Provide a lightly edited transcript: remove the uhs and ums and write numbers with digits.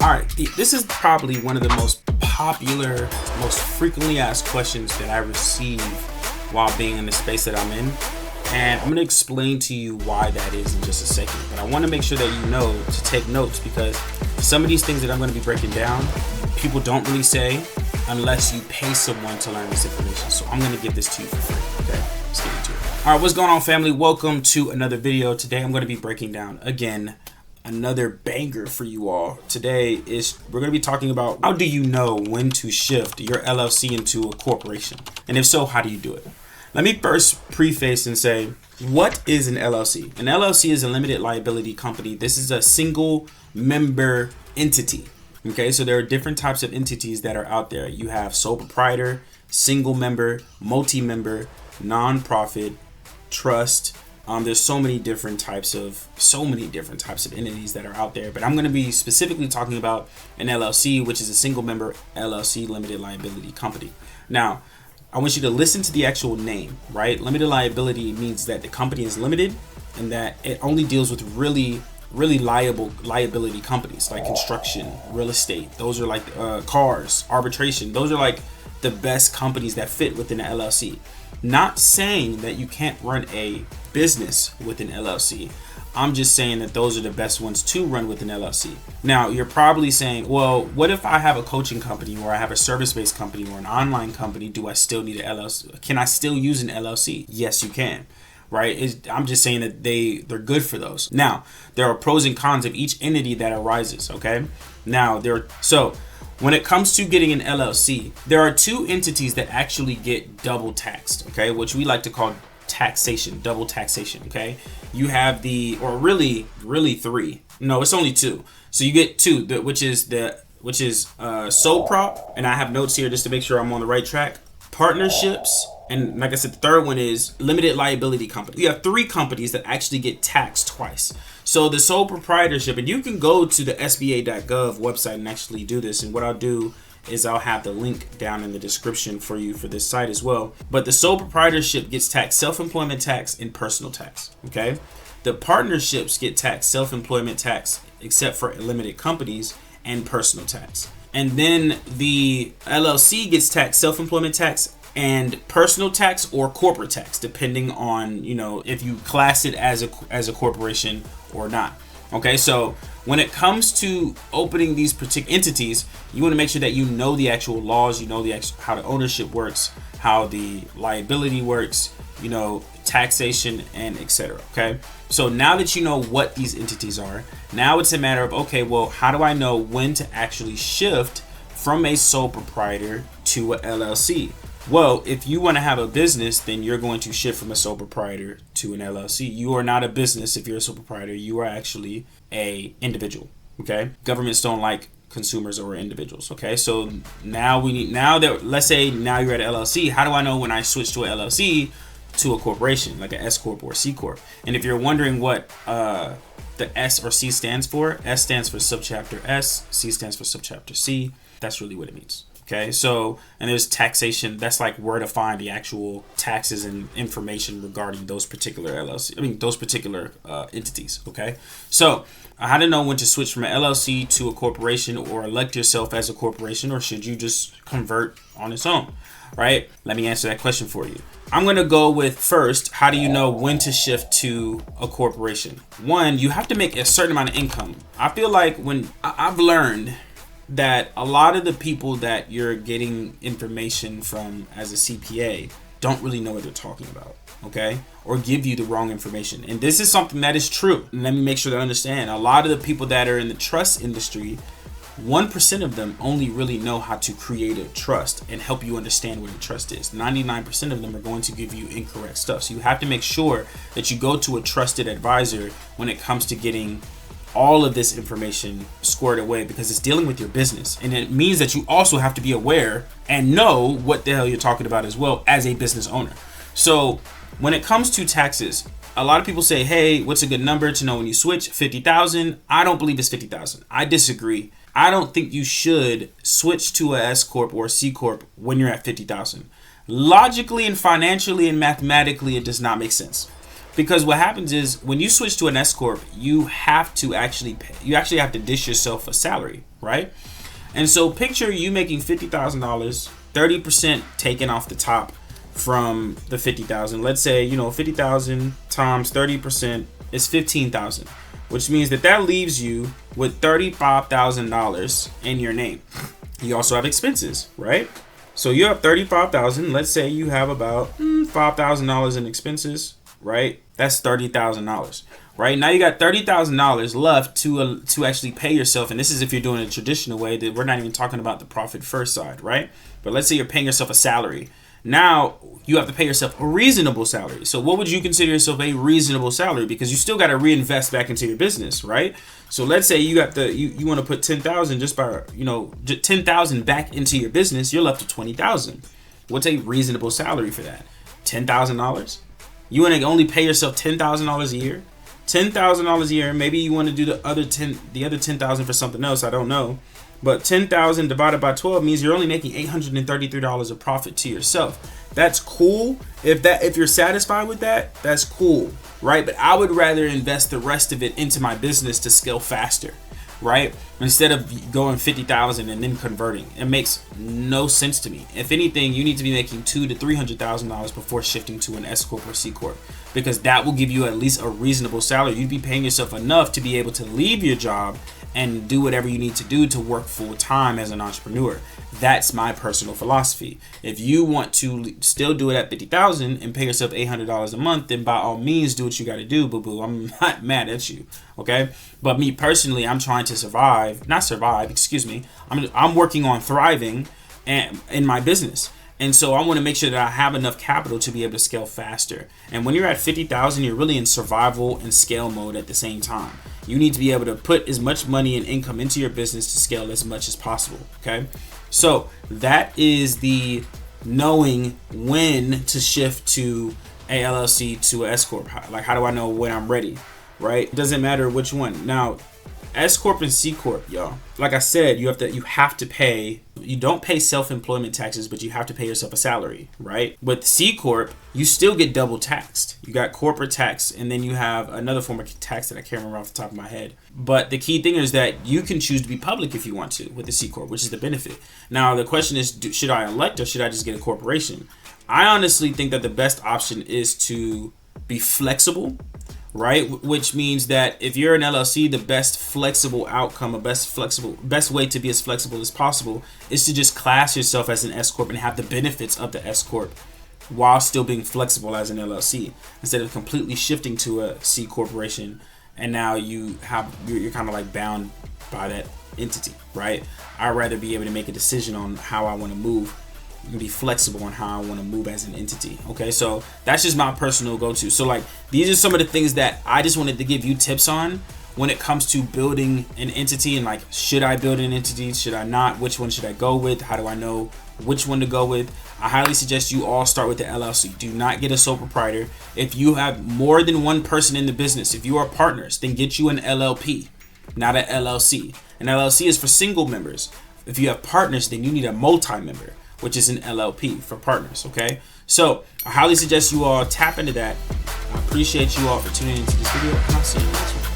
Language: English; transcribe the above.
All right, this is probably one of the most popular, most frequently asked questions that I receive while being in the space that I'm in. And I'm going to explain to you why that is in just a second. But I want to make sure that you know to take notes, because some of these things that I'm going to be breaking down, people don't really say unless you pay someone to learn this information. So I'm going to give this to you for free. Okay, let's get into it. All right, what's going on, family? Welcome to another video. Today I'm going to be breaking down, again, another banger for you all. Today we're going to be talking about how do you know when to shift your LLC into a corporation? And if so, how do you do it? Let me first preface and say, what is an LLC? An LLC is a limited liability company. This is a single member entity. Okay, so there are different types of entities that are out there. You have sole proprietor, single member, multi-member, nonprofit, trust. There's so many different types of entities that are out there, but I'm going to be specifically talking about an LLC, which is a single member LLC, limited liability company. Now, I want you to listen to the actual name, right? Limited liability means that the company is limited and that it only deals with really liability companies like construction, real estate. Those are like cars, arbitration. Those are like the best companies that fit within an LLC. Not saying that you can't run a business with an LLC. I'm just saying that those are the best ones to run with an LLC. Now, you're probably saying, well, what if I have a coaching company or I have a service-based company or an online company? Do I still need an LLC? Can I still use an LLC? Yes, you can. Right? I'm just saying that they're good for those. Now, there are pros and cons of each entity that arises. Okay. Now, when it comes to getting an LLC, there are two entities that actually get double taxed. Okay, which we like to call taxation, double taxation. Okay, you have really three. No, it's only two. So you get two, which is sole prop, and I have notes here just to make sure I'm on the right track. Partnerships, and like I said, the third one is limited liability company. You have three companies that actually get taxed twice. So the sole proprietorship, and you can go to the SBA.gov website and actually do this. And what I'll do is I'll have the link down in the description for you for this site as well. But the sole proprietorship gets taxed self-employment tax and personal tax. Okay. The partnerships get taxed self-employment tax, except for limited companies, and personal tax. And then the LLC gets taxed self-employment tax and personal tax or corporate tax, depending on, if you class it as a corporation or not. Okay, so when it comes to opening these particular entities, you want to make sure that you know the actual laws, how the ownership works, how the liability works, taxation, and etc. Okay, so now that you know what these entities are, now it's a matter of, okay, well, how do I know when to actually shift from a sole proprietor to a LLC? Well, if you want to have a business, then you're going to shift from a sole proprietor to an LLC. You are not a business if you're a sole proprietor. You are actually a individual. Okay. Governments don't like consumers or individuals. Okay. So let's say now you're at LLC. How do I know when I switch to a LLC to a corporation, like an S Corp or C Corp? And if you're wondering what the S or C stands for, S stands for subchapter S, C stands for subchapter C. That's really what it means. Okay, so, and there's taxation. That's like where to find the actual taxes and information regarding those particular entities. Okay, so how to know when to switch from an LLC to a corporation, or elect yourself as a corporation, or should you just convert on its own? Right? Let me answer that question for you. I'm going to go with first, how do you know when to shift to a corporation? One, you have to make a certain amount of income. I feel like when I've learned that a lot of the people that you're getting information from as a CPA don't really know what they're talking about, okay? Or give you the wrong information. And this is something that is true. And let me make sure to understand, a lot of the people that are in the trust industry, 1% of them only really know how to create a trust and help you understand what a trust is. 99% of them are going to give you incorrect stuff. So you have to make sure that you go to a trusted advisor when it comes to getting all of this information squared away, because it's dealing with your business. And it means that you also have to be aware and know what the hell you're talking about as well as a business owner. So when it comes to taxes, a lot of people say, hey, what's a good number to know when you switch? 50,000. I don't believe it's 50,000. I disagree. I don't think you should switch to a S Corp or C Corp when you're at 50,000. Logically and financially and mathematically, it does not make sense. Because what happens is when you switch to an S corp, you have to actually pay, you actually have to dish yourself a salary, right? And so picture you making $50,000, 30% taken off the top from the 50,000. Let's say, you know, 50,000 times 30% is 15,000, which means that leaves you with $35,000 in your name. You also have expenses, right? So you have 35,000. Let's say you have about $5,000 in expenses, right? That's $30,000, right? Now you got $30,000 left to actually pay yourself. And this is if you're doing it a traditional way. That we're not even talking about the profit first side, right? But let's say you're paying yourself a salary. Now you have to pay yourself a reasonable salary. So what would you consider yourself a reasonable salary? Because you still got to reinvest back into your business, right? So let's say you got you want to put 10,000 just by, you know, 10,000 back into your business. You're left with 20,000. What's a reasonable salary for that? $10,000. You want to only pay yourself $10,000 a year. $10,000 a year. Maybe you want to do the other 10,000 for something else. I don't know. But 10,000 divided by 12 means you're only making $833 of profit to yourself. That's cool. If you're satisfied with that, that's cool, right? But I would rather invest the rest of it into my business to scale faster, right? Instead of going 50,000 and then converting. It makes no sense to me. If anything, you need to be making $200,000 to $300,000 before shifting to an S corp or C corp, because that will give you at least a reasonable salary. You'd be paying yourself enough to be able to leave your job and do whatever you need to do to work full time as an entrepreneur. That's my personal philosophy. If you want to still do it at 50,000 and pay yourself $800 a month, then by all means do what you got to do, boo boo. I'm not mad at you, okay? But me personally, I'm trying to I'm working on thriving and in my business. And so I want to make sure that I have enough capital to be able to scale faster. And when you're at 50,000, you're really in survival and scale mode at the same time. You need to be able to put as much money and income into your business to scale as much as possible. Okay. So that is the knowing when to shift to a LLC to a S corp. Like, how do I know when I'm ready? Right. It doesn't matter which one. Now, S corp and C corp, y'all. Like I said, you have to pay. You don't pay self-employment taxes, but you have to pay yourself a salary, right? With C corp, you still get double taxed. You got corporate tax, and then you have another form of tax that I can't remember off the top of my head. But the key thing is that you can choose to be public if you want to with the C corp, which is the benefit. Now the question is, should I elect or should I just get a corporation? I honestly think that the best option is to be flexible, right? Which means that if you're an LLC, the best flexible outcome, best way to be as flexible as possible is to just class yourself as an S corp and have the benefits of the S corp while still being flexible as an LLC, instead of completely shifting to a C corporation and now you're kind of like bound by that entity, right? I'd rather be able to make a decision on how I want to move and be flexible on how I want to move as an entity. Okay, so that's just my personal go-to. So like, these are some of the things that I just wanted to give you tips on when it comes to building an entity, and like, should I build an entity? Should I not? Which one should I go with? How do I know which one to go with? I highly suggest you all start with the LLC. Do not get a sole proprietor. If you have more than one person in the business, if you are partners, then get you an LLP, not an LLC. An LLC is for single members. If you have partners, then you need a multi-member, which is an LLP for partners, okay? So I highly suggest you all tap into that. I appreciate you all for tuning into this video, and I'll see you next one.